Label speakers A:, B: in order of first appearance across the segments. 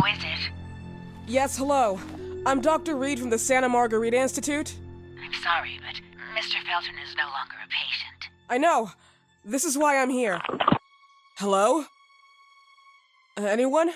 A: is it?
B: Yes, hello. I'm Dr. Reed from the Santa Margarita Institute.
A: I'm sorry, but Mr. Felton is no longer a patient.
B: I know. This is why I'm here. Hello? Anyone?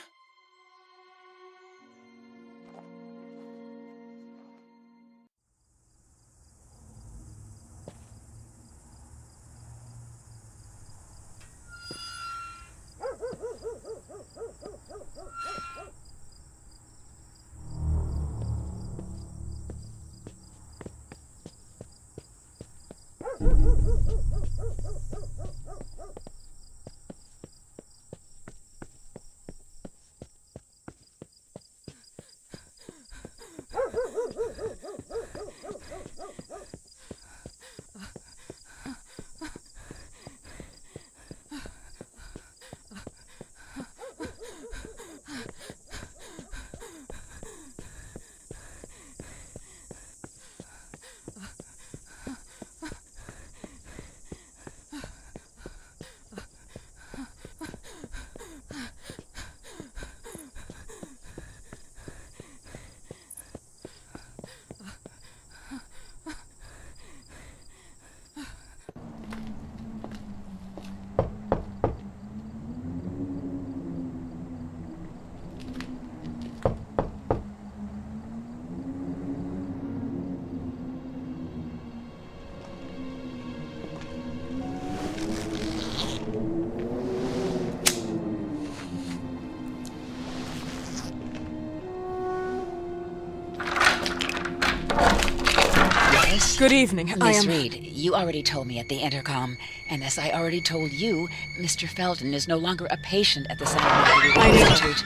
B: Good evening.
A: Miss Reed, you already told me at the intercom, and as I already told you, Mr. Felton is no longer a patient at the Santa Margarita Institute.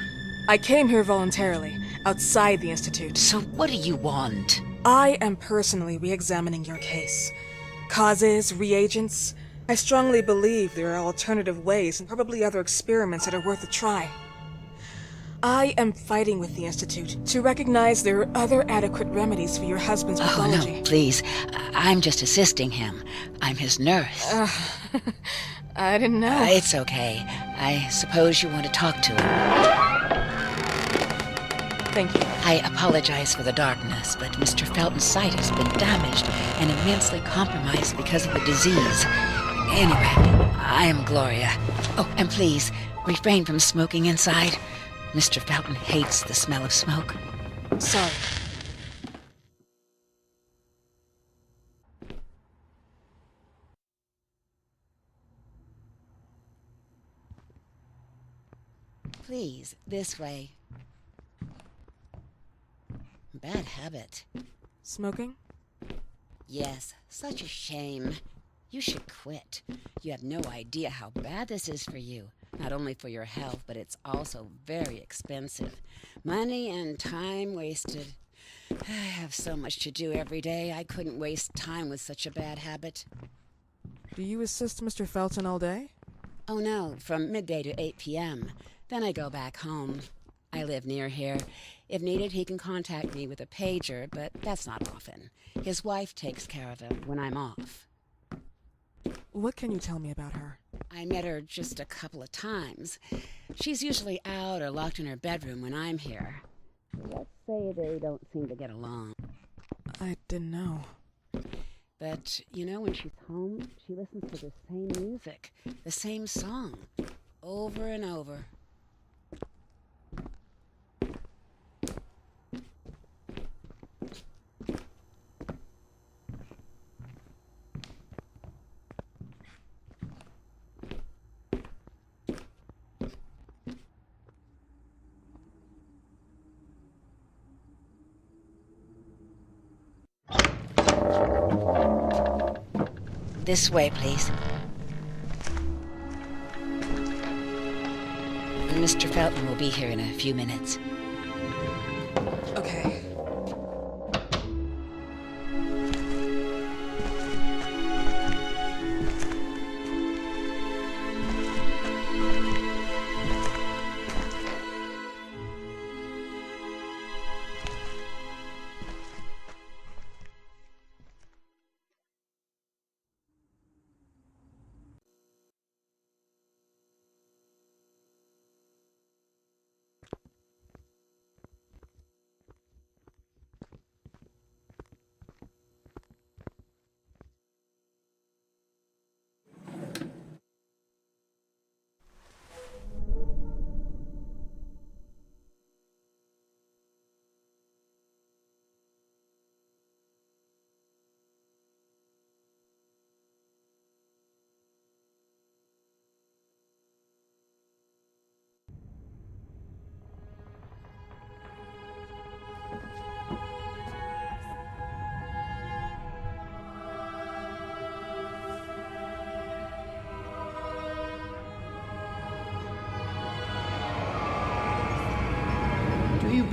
B: I came here voluntarily, outside the Institute.
A: So what do you want?
B: I am personally re-examining your case. Causes, reagents. I strongly believe there are alternative ways and probably other experiments that are worth a try. I am fighting with the Institute to recognize there are other adequate remedies for your husband's pathology.
A: Oh, no, please. I'm just assisting him. I'm his nurse.
B: I didn't know.
A: It's okay. I suppose you want to talk to him.
B: Thank you.
A: I apologize for the darkness, but Mr. Felton's sight has been damaged and immensely compromised because of the disease. Anyway, I am Gloria. Oh, and please, refrain from smoking inside. Mr. Felton hates the smell of smoke.
B: Sorry.
A: Please, this way. Bad habit.
B: Smoking?
A: Yes, such a shame. You should quit. You have no idea how bad this is for you. Not only for your health, but it's also very expensive. Money and time wasted. I have so much to do every day. I couldn't waste time with such a bad habit.
B: Do you assist Mr. Felton all day?
A: Oh no, from midday to 8 p.m. Then I go back home. I live near here. If needed, he can contact me with a pager, but that's not often. His wife takes care of him when I'm off.
B: What can you tell me about her?
A: I met her just a couple of times. She's usually out or locked in her bedroom when I'm here. Let's say they don't seem to get along.
B: I didn't know.
A: But, you know, when she's home, she listens to the same music, the same song, over and over. This way, please. Mr. Felton will be here in a few minutes.
B: Okay.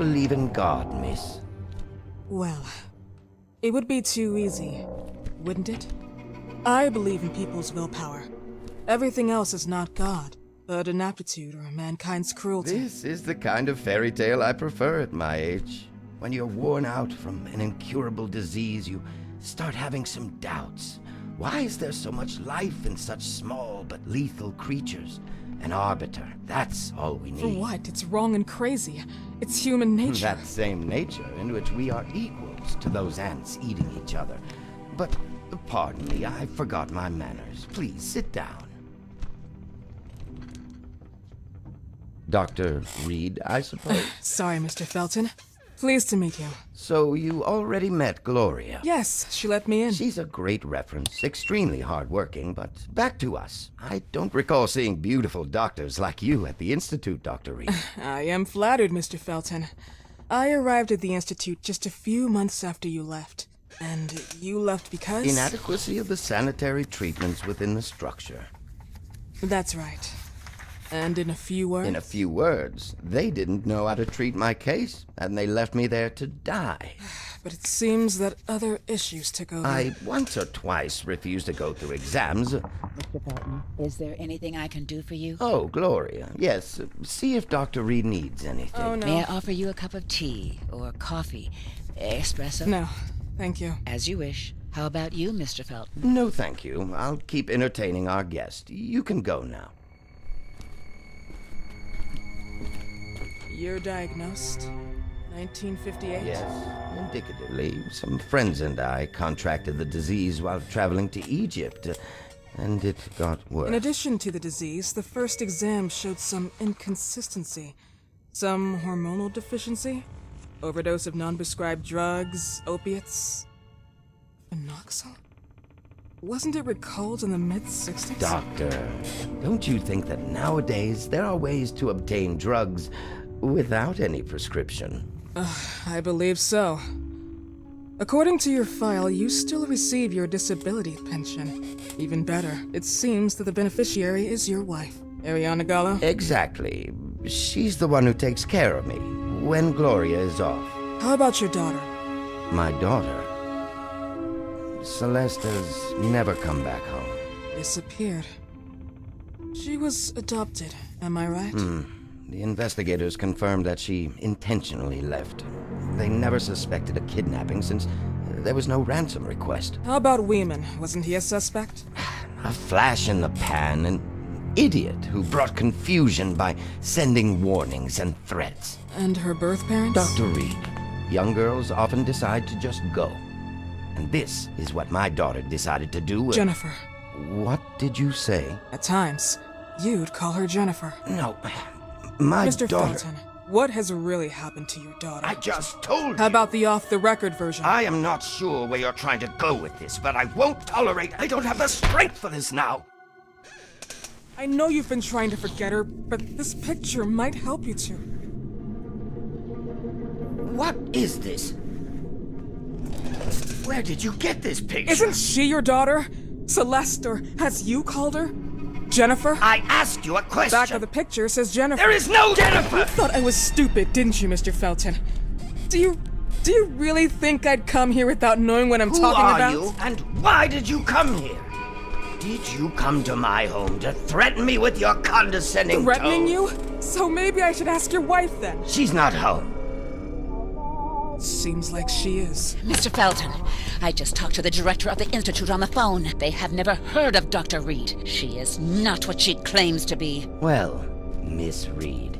C: believe in God, miss?
B: Well, it would be too easy, wouldn't it? I believe in people's willpower. Everything else is not God, but an aptitude or mankind's cruelty.
C: This is the kind of fairy tale I prefer at my age. When you're worn out from an incurable disease, you start having some doubts. Why is there so much life in such small but lethal creatures? An arbiter, that's all we need.
B: For what? It's wrong and crazy. It's human nature.
C: That same nature in which we are equals to those ants eating each other. But, pardon me, I forgot my manners. Please, sit down. Dr. Reed, I suppose?
B: Sorry, Mr. Felton. Pleased to meet you.
C: So you already met Gloria?
B: Yes, she let me in.
C: She's a great reference, extremely hardworking, but back to us. I don't recall seeing beautiful doctors like you at the Institute, Dr. Reed.
B: I am flattered, Mr. Felton. I arrived at the Institute just a few months after you left. And you left because?
C: Inadequacy of the sanitary treatments within the structure.
B: That's right. And in a few words?
C: In a few words, they didn't know how to treat my case, and they left me there to die.
B: But it seems that other issues took over.
C: I once or twice refused to go through exams.
A: Mr. Felton, is there anything I can do for you?
C: Oh, Gloria. Yes, see if Dr. Reed needs anything.
B: Oh, no.
A: May I offer you a cup of tea or coffee? Espresso?
B: No, thank you.
A: As you wish. How about you, Mr. Felton?
C: No, thank you. I'll keep entertaining our guest. You can go now.
B: You're diagnosed? 1958?
C: Yes, indicatively. Some friends and I contracted the disease while traveling to Egypt, and it got worse.
B: In addition to the disease, the first exam showed some inconsistency. Some hormonal deficiency? Overdose of non-prescribed drugs, opiates? Phenoxyl? Wasn't it recalled in the mid-60s?
C: Doctor, don't you think that nowadays there are ways to obtain drugs without any prescription?
B: I believe so. According to your file, you still receive your disability pension. Even better, it seems that the beneficiary is your wife, Ariana Gallo.
C: Exactly. She's the one who takes care of me when Gloria is off.
B: How about your daughter?
C: My daughter? Celeste has never come back home.
B: Disappeared. She was adopted, am I right?
C: The investigators confirmed that she intentionally left. They never suspected a kidnapping since there was no ransom request.
B: How about Weeman? Wasn't he a suspect?
C: A flash in the pan, an idiot who brought confusion by sending warnings and threats.
B: And her birth parents?
C: Dr. Reed, young girls often decide to just go. And this is what my daughter decided to do.
B: Jennifer.
C: What did you say?
B: At times, you'd call her Jennifer.
C: No, my
B: Mr.
C: daughter...
B: Felton, what has really happened to your daughter?
C: I just told you.
B: How about the off-the-record version?
C: I am not sure where you're trying to go with this, but I won't tolerate... I don't have the strength for this now.
B: I know you've been trying to forget her, but this picture might help you to.
C: What is this? Where did you get this picture?
B: Isn't she your daughter? Celeste, or as you called her? Jennifer?
C: I asked you a question.
B: Back of the picture says Jennifer.
C: There is no Jennifer!
B: You thought I was stupid, didn't you, Mr. Felton? Do you really think I'd come here without knowing what I'm talking about?
C: Who are you, and why did you come here? Did you come to my home to threaten me with your condescending
B: Threatening
C: tone?
B: you? So maybe I should ask your wife then.
C: She's not home.
B: Seems like she is.
A: Mr. Felton, I just talked to the director of the Institute on the phone. They have never heard of Dr. Reed. She is not what she claims to be.
C: Well, Miss Reed,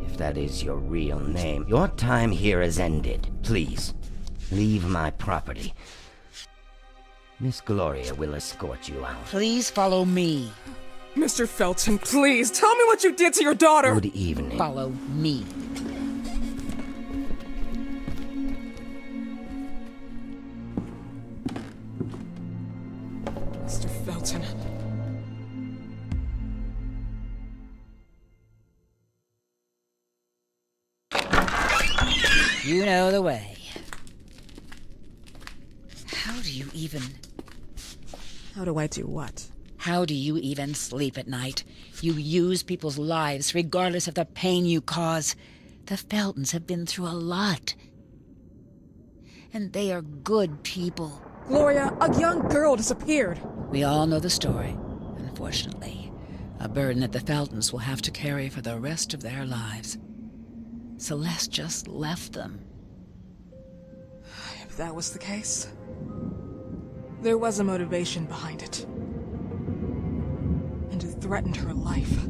C: if that is your real name, your time here has ended. Please, leave my property. Miss Gloria will escort you out.
A: Please follow me.
B: Mr. Felton, please, tell me what you did to your daughter!
C: Good evening.
A: Follow me.
B: Mr. Felton.
A: You know the way. How do you even...
B: How do I do what?
A: How do you even sleep at night? You use people's lives regardless of the pain you cause. The Feltons have been through a lot. And they are good people.
B: Gloria, a young girl disappeared.
A: We all know the story, unfortunately. A burden that the Feltons will have to carry for the rest of their lives. Celeste just left them.
B: If that was the case, there was a motivation behind it. And it threatened her life.